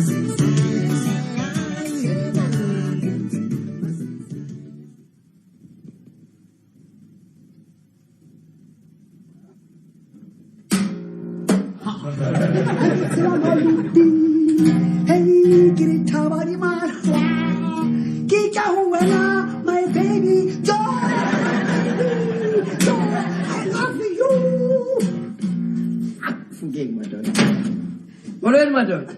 Hey, get it, Tabari man. Get your my baby. Joy. I love you. Forget my daughter. What is my daughter?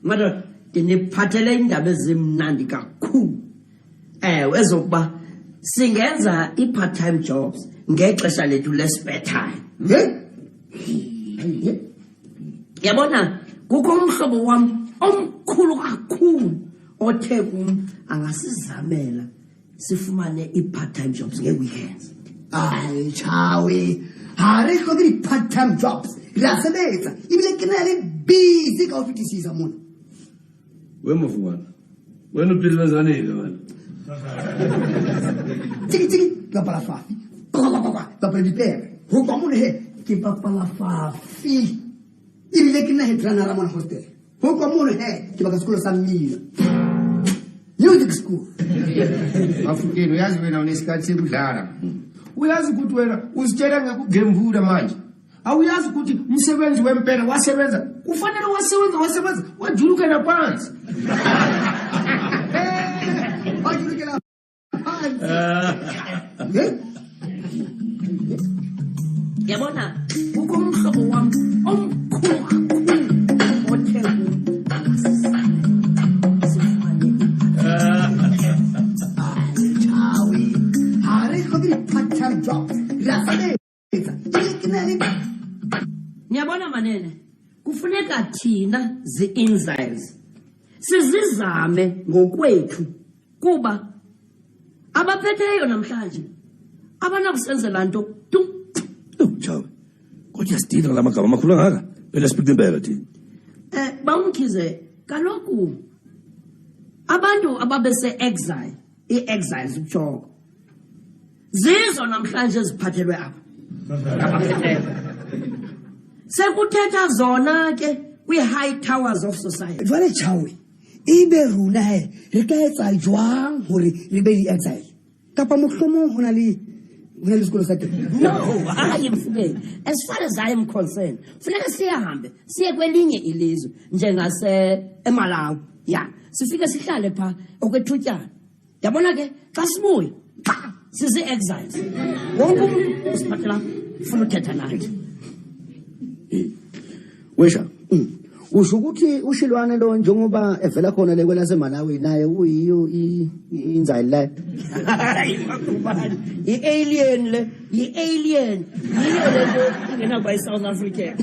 My daughter, ndiniphathele indaba ezimnandi kakhulu. Ezokuba singenza i-part-time jobs ngexesha lethu le-spare time. Yabona kukho umhlobo wami omkhulu kakhulu othe kum angasizamela sifumane i-part-time jobs nge-weekends. Ay, chawe. Hare kodi part-time jobs. Rasebenza. Ibile kinale busy ka office mona. Wemufwana. Wena uphila zanele wena. Tiki la palafafi. La prepare. Ho komune he ke palafafi. Ibile kinale he trana ramon hostel. Ho komune he ke baka school sa mina. Music school. Mafukeni uyazi wena unesikhathi sekudlala. Uyazi ukuthi wena uzitshela ngekugembula manje. Awuyazi ukuthi umsebenzi wempela wasebenza. Kufanele wasebenza wajulukela phansi. Wajulukela phansi. Yabona kukho umhlobo wami omkhulu kakhulu othe part-time jobs. Niyabona manene, kufuneka thina zi-insides sizizame ngokwethu kuba abaphetheyo namhlanje abanakusenzela nto tu. Chawe. Kodwa sidinga lamagama amakhulu angaka. Phela speak impela thina. Bawumkhize kaloku abantu ababese exile, i-exiles ukutshoko. Zizo namhlanje eziphathelwe apha. Abaphetheyo. Sekuthetha zona ke kwi-high towers of society. Jwale chawe. Ibe runa he re ka etsa jwang hore re be di-exile. Kapa mohlomong hona le isikolo sa teng. No, I am free. As far as I am concerned, funeka siyahambe siye kwelinye ilizwe njengase eMalawi. Ya, sifike sihlale pha okwethutyana. Yabona ke xa sibuye, sizi exiles. Wonke umuntu usiphathela ufuna uthetha nathi. Wesha. Usho ukuthi ushilwane lo njengoba evela khona le kwelase Malawi naye uyiyo inzali la. I-alien le, i-alien. Yiyo lento ingena by South Africa.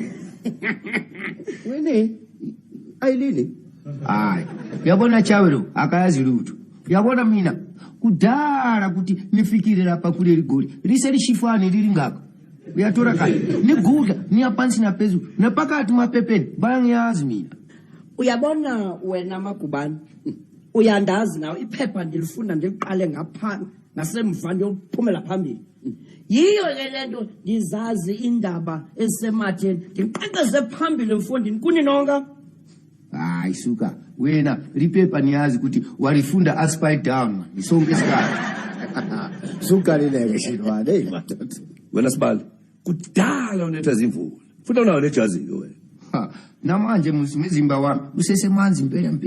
Wene ayilile. Hayi, uyabona chawe lo akayazi lutho. Uyabona mina kudala kuti nifikire lapha kuleli goli. Lise lishifane lili ngaka. Uyatora kale nigudla niyapansi naphezulu napakati mapepeni bayangiyazi mina. Uyabona wena Magubane, uyandazi nawe iphepha ndilifunda ndiqale ngapha nasemva ndiyophumela phambili. Yiyo ke lento ndizazi indaba esematheni ndiqeqeze phambili mfundini kuni nonke. Hayi suka wena liphepha niyazi ukuthi walifunda upside down isonke isikhathi. Suka leleke shilwane. Wena sibali. Kudala unetha izimvula. Futhi unawo lejazi ke wena. Namanje umzimba wami usesemanzi impela.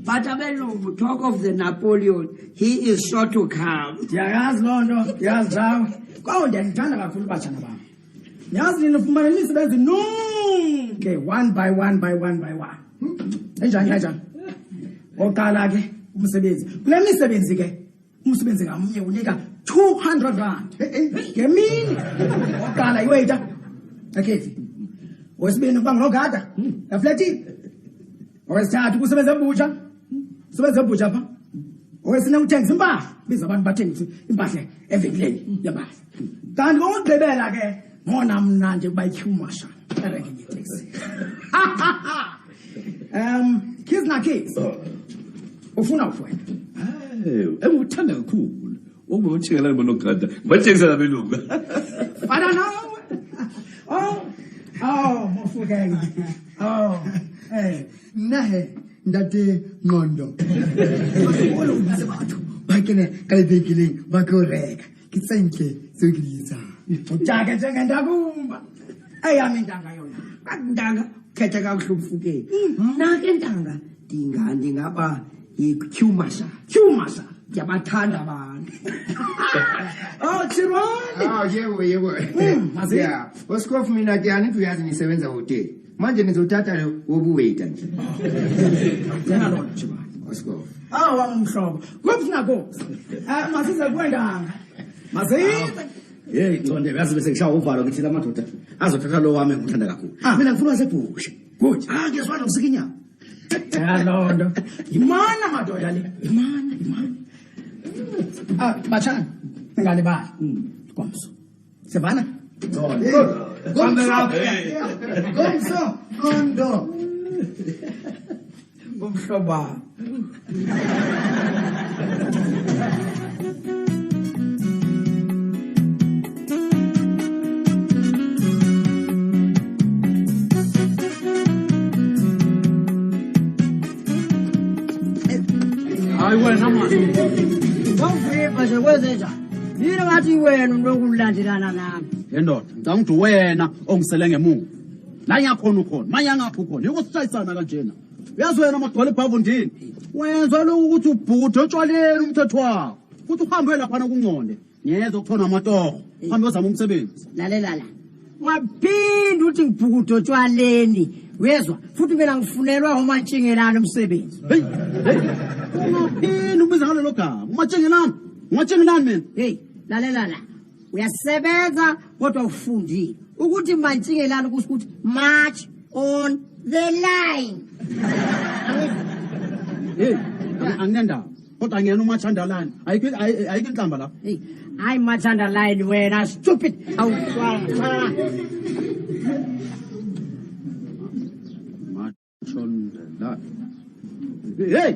But abelungu talk of the Napoleon, he is sure to come. Yazi londo, yazi draw. Kwawo ndiyangithanda kakhulu bachana bami. Yazi ninofumana imisebenzi nonke one by one. Enjani? Oqala ke umsebenzi. Kule misebenzi ke umsebenzi ngamunye unika 200 rand. Ngemini. Oqala iwaiter. Akethi. Wesibini ubangogada. Afleti. Owesithathu kusebenza ebutsha. Sebenza ebutsha pha. Owesine uthengisa impahla, biza abantu bathengisa impahla evenkileni yempahla. Kanti ngokugqibela ke ngona mna nje kuba iQmasha erenkini yeteksi. Kids na kids. Ufuna ufwena. Engikuthanda kakhulu. Ukubotshela bonogada. Batshengisa labelungu. Fana nawe. Mofukeng. Nahe ndate ngondo. Olo unaze batho. Bakene kalibekileng bakoreka. Kitsenhle sokilisa. Utshaka njengendakumba. Ayami intanga yona. Akundanga khetha kakuhluphuke. Mna ke intanga ndingaba iQmasha. QMasha. Yabathanda abantu. Chirwani. Yebo. Yeah. Oskofu mina ke anithi uyazi nisebenza hotel. Manje nizothatha wobuwaiter nje. Ngalona Chirwani. Oskofu. Wamhlobo. Kupfuna kophi? Masize kwendanga. Masize. Hey, Nconde, yazi bese ngishaya uvalo ngithi lamadoda azothatha lo wami ngithanda kakhulu. Mina ngifuna wasebhushe. Good. Ngiyazwa nokusikinyama. Londo. Imana madoda le. Imana. Bachana. Ngale ba. Komso. Sevana. Komso. Kondo. Umhloba. Wena manje. Ngomvipha nje kwezenja. Yini ngathi wena umuntu okulandelana nami. Yendoda, ngicanga ukuthi wena ongisele ngemuva. La ngiyakhona ukhona, manje ngapho ukhona. Yiko sishayisana kanjena. Uyazi wena magcwele ebhavundini. Wenza lokho ukuthi ubhude otshwaleni umthetho wakho. Futhi uhambe lapha kunqonde. Ngiyeza ukuthona amatoho. Uhambe uzama umsebenzi. Lalela. Waphinda uthi ngibhukude otshwaleni. Uyezwa? Futhi mina ngifunelwa umantshingelana umsebenzi. Hey. Ungaphini ubiza ngalelo gama. Umatshengelani mina? Hey, lalela. Uyasebenza kodwa ufundile. Ukuthi mantshingelana kusho ukuthi march on the line. Hey, anginendaba. Kodwa ngiyena umathandalani. Ayike inhlamba la. Hey, hayi mathandalani wena stupid. Awuqala. Mathandalani. Hey.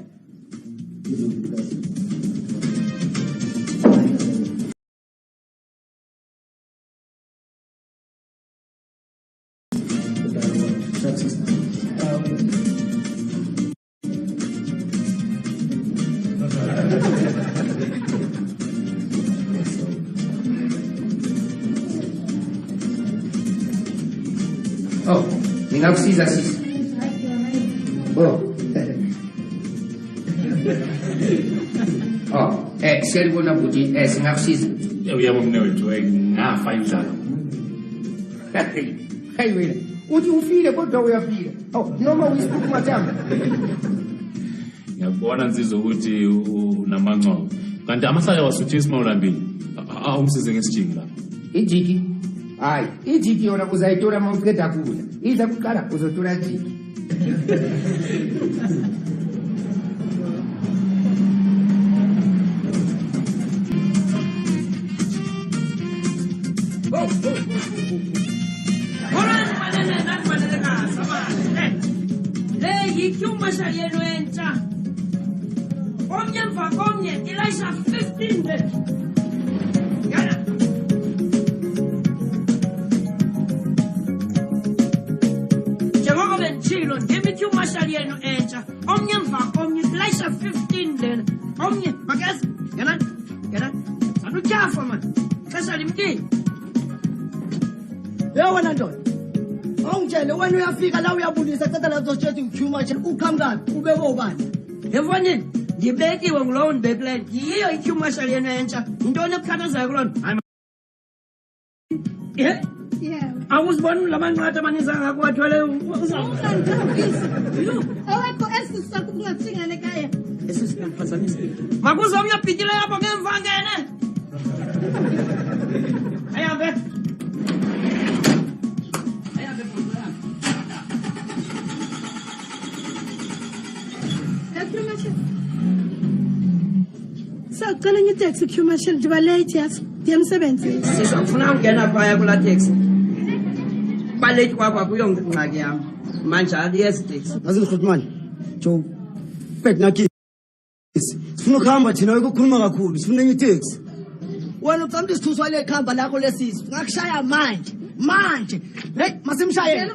Ninakusiza sisi. Siyalibona buti, singakusiza. Uyabo mnewethu ngafa indlala. Hayi wena, uthi ufile kodwa uyafika. Noma uyisibuku mathamba. Ngiyabona nsizwa ukuthi unamancobo. Kanti amasaya wasuthi isimawulambili. Awumsize ngesijingi lapha. Ijiki? Hayi, ijiki yona uzayitora mawuqeda kudla. Iza kuqala uzotora ijiki. iQmasha yenu entsha. Omnye emva komnye ilayisha 15 le. Yana. Njengoba benditshilo ndim iQmasha yenu entsha. Omnye emva komnye ilayisha 15 le. Omnye makeza. Yana. Sanutyafa man. Xesha limkile. Wena ndoda. Ongitshele wena uyafika la uyabulisa ceda la uzoshetha iQmasha ukhamngaphi ubeke obani. Yevonini ndibekiwe ngulowo ndibekileyo. Yiyo iQmasha yenu entsha. Yintoni ekukhathazayo kulona? Yeah. Awuziboni lamanqatha amaninzi angakuwathwele Awekho esisakho kungathingane kaya. esisiphazamisa. Makuze omnye obhityileyo apho ngemva ngene. Ayihambe. Bacala enye iteksi commercial ndiba late yazi. Ndiyemsebenzini. Sizofuna ungena phaya kula taxi. Baleti kwakho kuyongingxaki yami. Manje aliyezi taxi. Ngazilihluthumani. Jo. Betna kids. Sifuna ukuhamba thina ukukhuluma kakhulu. Sifuna enye taxi. Wena ucamta isithuswa le khamba lakho lesizwe. Ngakushaya manje. Manje. Hey, masimshaye.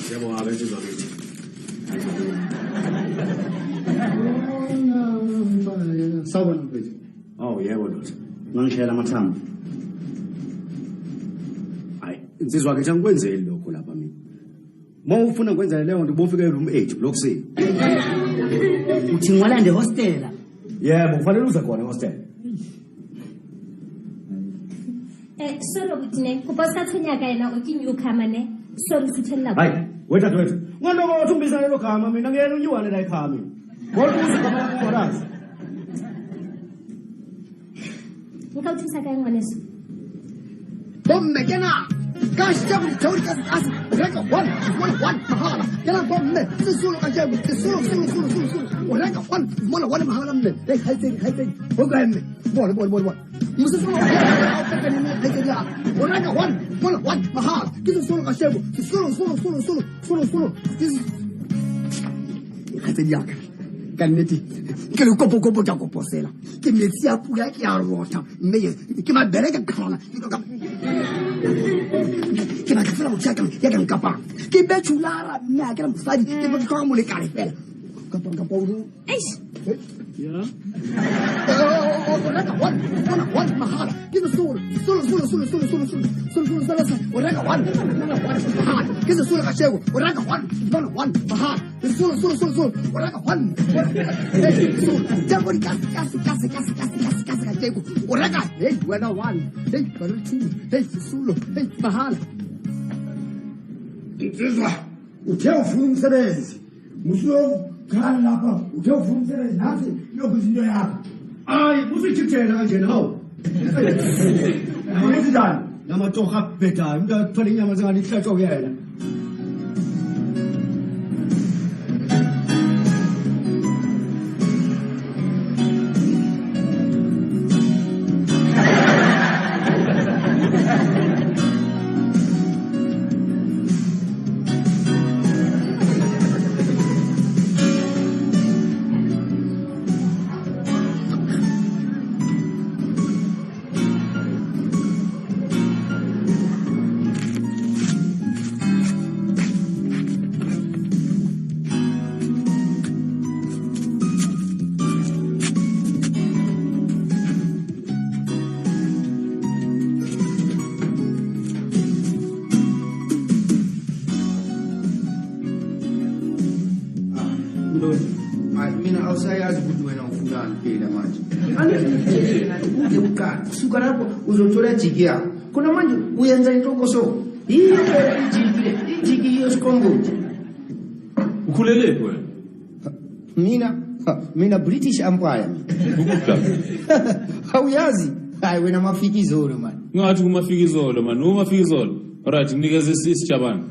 Siyabonga ke insizwa kithi. Sawubona mfethu. Oh yebo ndoda. Ngangishayela amathambo. Hayi insizwa ke ngikwenzeli lokho lapha mina. Mawufuna ukwenza leyo nto bofika eroom 8 blokusini. Uthi ngwalande hostela. Yebo kufanele uze khona hostel. Solo ukuthi ne kupasathunyaka yena uthi newcomer ne solo sithela lapho. Hayi wetha. Ngoba wathi umbisa lelo gama mina ngiyena unyuwane la ekhaya mina. Kodwa uzigama ngorazi. Ngikawuthisa kae ngwaneso. Bomme kena. Kash jabu tawri kas reka one mahala. Kena bomme sulu kajabu sulu. Reka one mahala mme. Hey haiteni. Ogamme. Bol. Musu sulu. Haiteni. Reka one mahala. Kisu sulu kajabu. Sulu. Haiteni yaka. Kaneti. Ke kopo ja koposela. Ke metsi a pula ke a rota. Mme ke mabereka khona. Ke ba tsela mo tsaka ya ka nkapa. Ke bethulara mme ke ra mfadi ke ba ka mo le kale fela. Kapa udu. Eish. Ja. One mahala. Kisu sulu. Oreka one mahala. Kisu sulu kashego. Oreka one mahala. Sulu. Oreka one. Jamori kasi kashego. Oreka hey wena one. Hey baruti. Hey sulu. Hey mahala. Insizwa uthe ufuna umsebenzi. Musulo khala lapha uthe ufuna umsebenzi nathi yokuzinto yakho. Hayi usithithela kanje nawo. Awenzani? Namatoka beta, umuntu athola inyama zingani ihlatshwa kuyena. Mina awusayazi ukuthi wena ufunani phela manje. Ake uqala kusuka lapho uzothola jiki yakho. Khona manje uyenza inhloko so. Yini ijiki yesikhombothi. Ukhulele wena. Mina British Empire. Awuyazi? Hayi wena mafikizolo man. Ngathi kumafikizolo man, umafikizolo. Alright, nginikeze isijabani.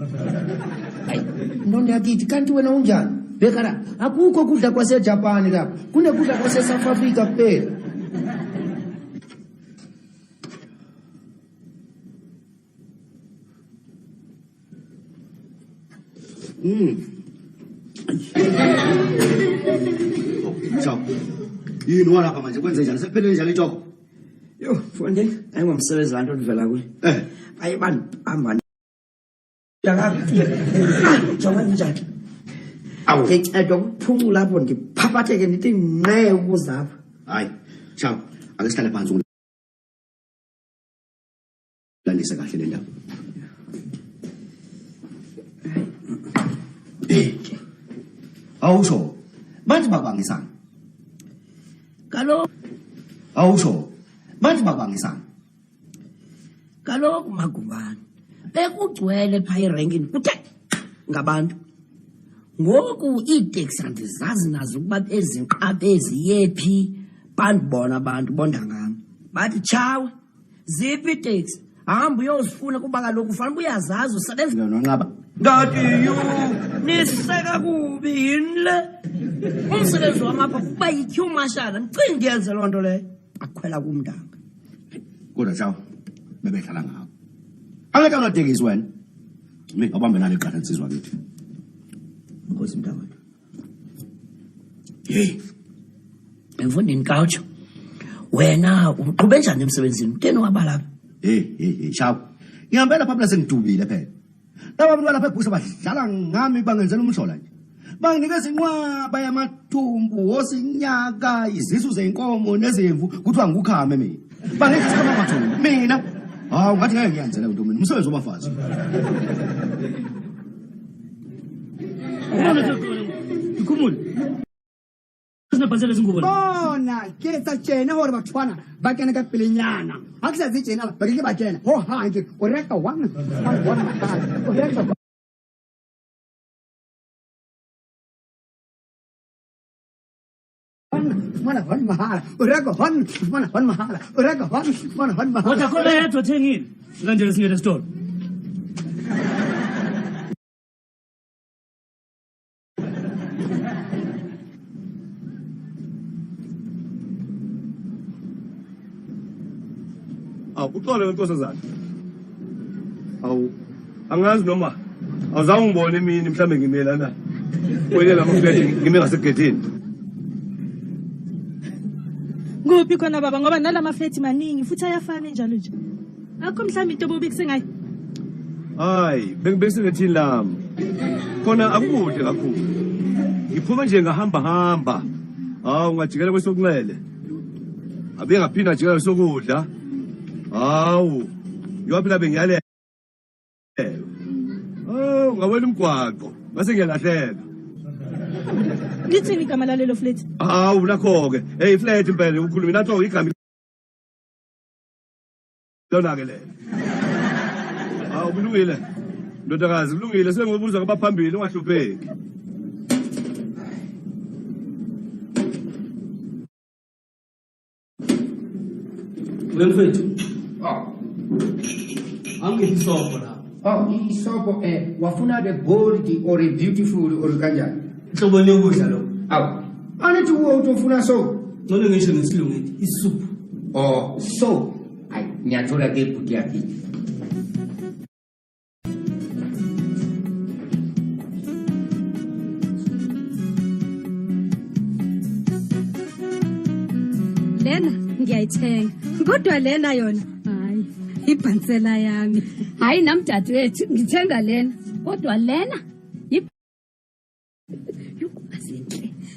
Hayi, ndondo yakithi kanti wena unjani? Bekara, akukho kudla kwase Japan lapha. Kunekudla kwase South Africa kuphela. Sawa. Yini wala lapha manje kwenze njani? Sekuphelele njani itshoko? Yo, mfondini, ayingomsebenzi lanto livela kuye. Ayibani hamba. Jonga njani? Awu, ngicela ukuphumula lapho ngiphaphatheke nithi ngqe ukuzapha. Hayi, chawu, ake sihlale phansi ulandise kahle le ndaba. Awusho. Bantu babangisana. Kaloku Awusho. Bantu babangisana. Kaloku Magubane, bekugcwele phaa erenkini kuthe ngabantu. Ngoku iiteksi andizazi nazo ukuba bezinqabeziyephi bandibona abantu bondangam. Bathi tshawe, ziphi iiteksi? Hamba uyozifuna kuba kaloku ufanele uyazazi usebenza nonqaba ngathi niseka kubi yini le? Umsebenzi wam apha kuba yi-queue marshal, ndicinga ndiyenze loo nto leyo. Akhwela kumntanga. kodwa Chawu bebehlala ngawo angeke unotekisi wena mina abambe nalo iqatha nsizwa kithi Nkosi mntakwethu. Hey, emfundini kawutsho wena uqhube njani emsebenzini? Mnteni waba lapha? Hey Chawu ngihambela phapha sengidubile phela laba abantu lapha ebhusa badlala ngami bangenzela umhlola nje banginikeza inqwaba yamathumbu wosinyaka izisu zeinkomo nezimvu kuthiwa ngikukhame mina bangichama amathumbu mina hawu ngathi ngeke ngiyenzele into mina umsebenzi wabafazi ikhumule sinabhazela izingubo bona ke tsa tjena hore batho bana ba kena ka pelenyana ha ke sa tse tjena ba ke ba kena ho hanke o reka wana o reka mana hon mahala o reka hon mana hon mahala o reka hon mana hon mahala kodwa khona yedwa thengile silandele singene store Uxole nkosazana. Angazi noma awuzange ngibone mina mhlambe ngimelana. Wena lamaflethi ngime ngasegedini. Nguphi khona baba ngoba nalama flethi maningi futhi ayafana njalo nje. Akho mhlawumbe into bobi kusengayi. Hayi, bengisebenzini lami. Khona akukude kakhulu. Ngiphuma nje ngahamba. Ungajikela kwesokunxele. Abe ngaphinda njikela kwesokudla. Hawu, yophila bengiyale. Ngawela umgwaqo, base ngiyalahleka. Ngithini igama lalelo flethi? Hawu nakho ke. Hey flethi impela ukhuluma nathi igama. Lona ke le. Hawu kulungile. Ndodakazi kulungile sengibuza ngabaphambili ungahlupheki. Wemfethu. Angiyisopo la. Isopo wafuna the gold or a beautiful or kanjani? Hlobo lokudla lo. Awu. Anithi uwe utofuna so. Ngone ngisho ngesilungisi isoup. So. Hayi, ngiyathola ke ibhuti yakhe. Lena ngiyayithenga. Kodwa lena yona hayi ibhansela yami. Hayi nami dadewethu ngithenga lena. Kodwa lena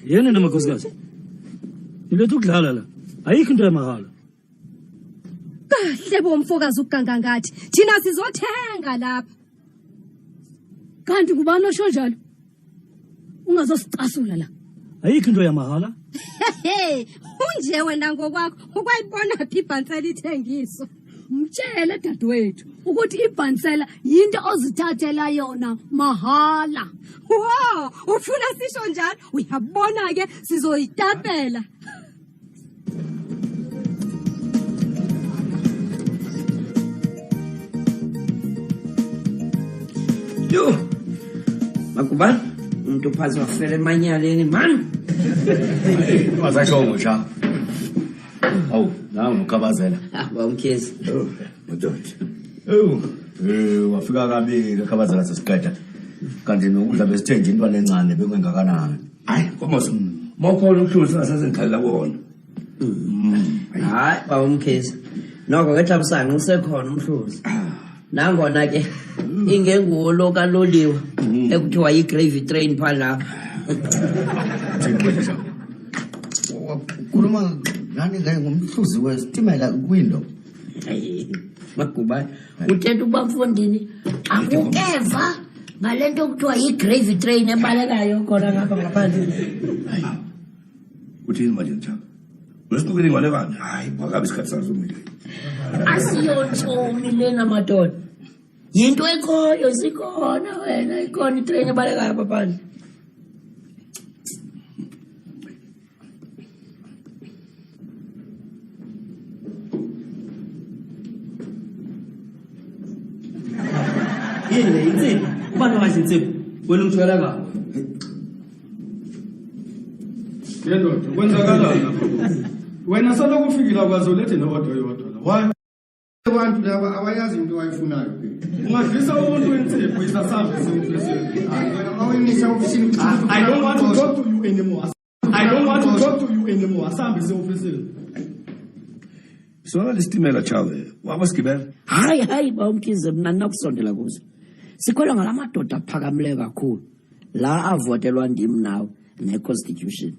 Yena namakhosikazi. Nilethe ukudlala la. Ayikho into yamahala. Kahle bomfokazi ukuganga ngathi. Thina sizothenga lapha. Kanti kubani osho njalo? Ungazosicasula la. Ayikho into yamahala. Hey, unje wena ngokwakho ukwayibona phi ibhansela ithengiso? Mtshele dadewethu ukuthi ibhansela yinto ozithathela yona mahala. Wow, ufuna sisho njalo? Uyabona ke sizoyitapela. Yo, makubani umuntu phansi wafela emanyaleni man. Wazasho ngosha. Awu, nawe ukabazela. Bawumkhezi. Madoda. Wafika kabi ukabazela sesiqeda. Kanti nokudla besithenje intwana encane bekwengakanani. Hayi, komoso. Mawukhona umhluzi ngasezengikhalela wona. Hayi, bawumkhezi. Noko kethabusana usekhona umhluzi. Nangona ke ingenguwo lo kaloliwe ekuthiwa yi-gravy train phala. Kuluma ngani ngomhluzi wesitimela kwindo. Makubani uthetha ukuba mfondini akukeva ngalento okuthiwa yi-gravy train ebalekayo khona ngapha ngaphandle. Uthini manje njalo? Wesitukile ngwalekani? Hayi, phakabi isikhathi sazumile. Asiyontshomi lena madoda. Yinto ekhoyo sikhona wena ikhona itrain ebalekayo papani. Yini le insipho? Ubani wazi insipho? Wena umthwala kabi. Ndoda, kwenzakalani lapho? Wena solo kufikile kwazolethe nodwa yodwa. Why? Abantu laba abayazi into ayifunayo. Ungadlisa umuntu wensipho isasambe semfesini. Awuyinisa ofisini. I don't want to talk to you anymore. I don't want to talk to you anymore. Asambe semfesini. Sona listimela chawe. Wabasigibela. Hayi bawumkhize mina nakusondela kuzo. Sikholwa ngalamadoda aphakamile kakhulu. La avotelwa ndim nawo neconstitution.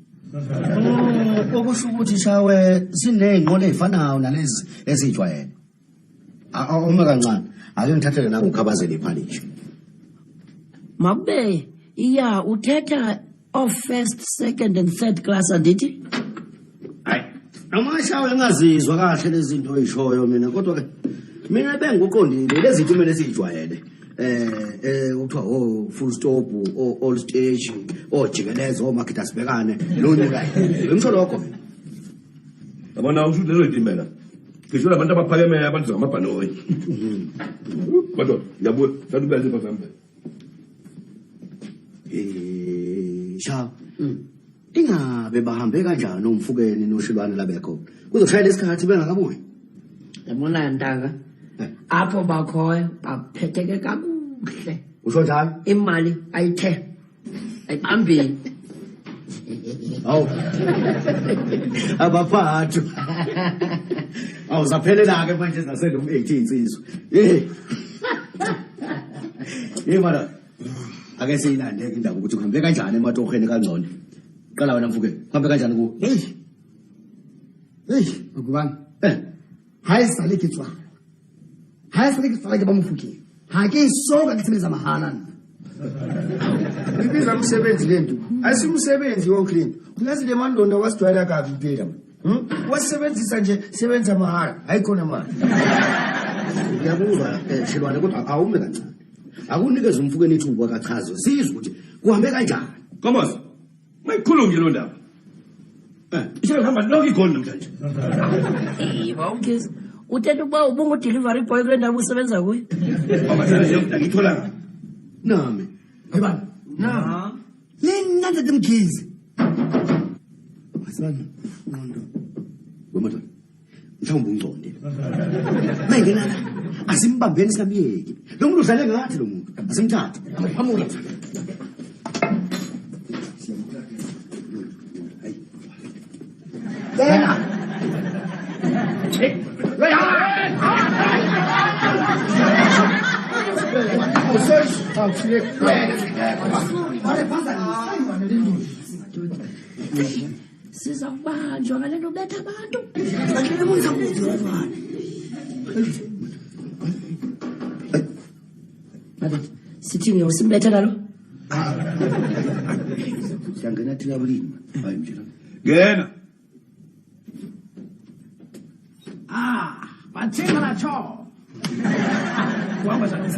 Okusho ukuthi shawe sineyinqola ezifanayo nalezi ezijwayele. Uma kancane ake ngithathele nami ukhabazele iphalishe. Makube iya uthetha of first, second and third class andithi? Hayi, amashawe ngazizwa kahle lezi zinto ezishoyo mina kodwa ke mina benguqondile lezi zinto mina ezijwayele. Uthiwa full stop all stage jikeleza omakhetha sibekane lonyuka ngisho lokho yabona usho lelo itimela ngisho labantu abaphakeme abantu ngamabhanoyi kodwa yabuya sadubele bazambe sha ingabe bahambe kanjani umfukeni noshilwane labekho kuzoshayela isikhathi bengakabuyi yabona ndanga apho bakhoyo baphetheke kakuhle. Usho njalo imali ayithe ayibambile. Awu abaphathu awuzaphelela ke manje naselo 18 insizwe mara ake siyilandeke indaba ukuthi kuhambe kanjani ematohweni kangcono qala wena mfukeni kuhambe kanjani ku ukubani hayi sale ke tswa hayi sale ke tswa ke ba mofukeng ha ke isoka ke tsemeza mahala Ibiza umsebenzi lento. Asimsebenzi woclean. Uyazi le mandondo wasidwala kabi impela. Wasebenzisa nje sebenza mahala. Hayikhona mali. Ngiyabuzwa shilwane kodwa awume kancane. Akunikeze umfukeni ithuba kachazo. Sizwe ukuthi kuhambe kanjani. Thomas, mayikhulunge lo ndaba. Isho hamba lonke ikhona namhlanje. Bawumkhize. Uthetha ukuba ubungu delivery boy kule ndawo usebenza kuyo. Ngithola nami. Ayibani? Na. Lena ntate mkhize. Asana. Nondo. Wemotho. Mhlawumbe ungconde. Mayingena la. Asimbambeni samiyeki. Lo muntu udlale ngathi lo muntu. Asimthathe. Amaphamula. Lena. Sizabanjwa ngale nto betha abantu. Sithini usimbethe nalo? Siyangena thina bulima. Hayi mjela. Ngena. Bathenga la cho. Kuhamba sana.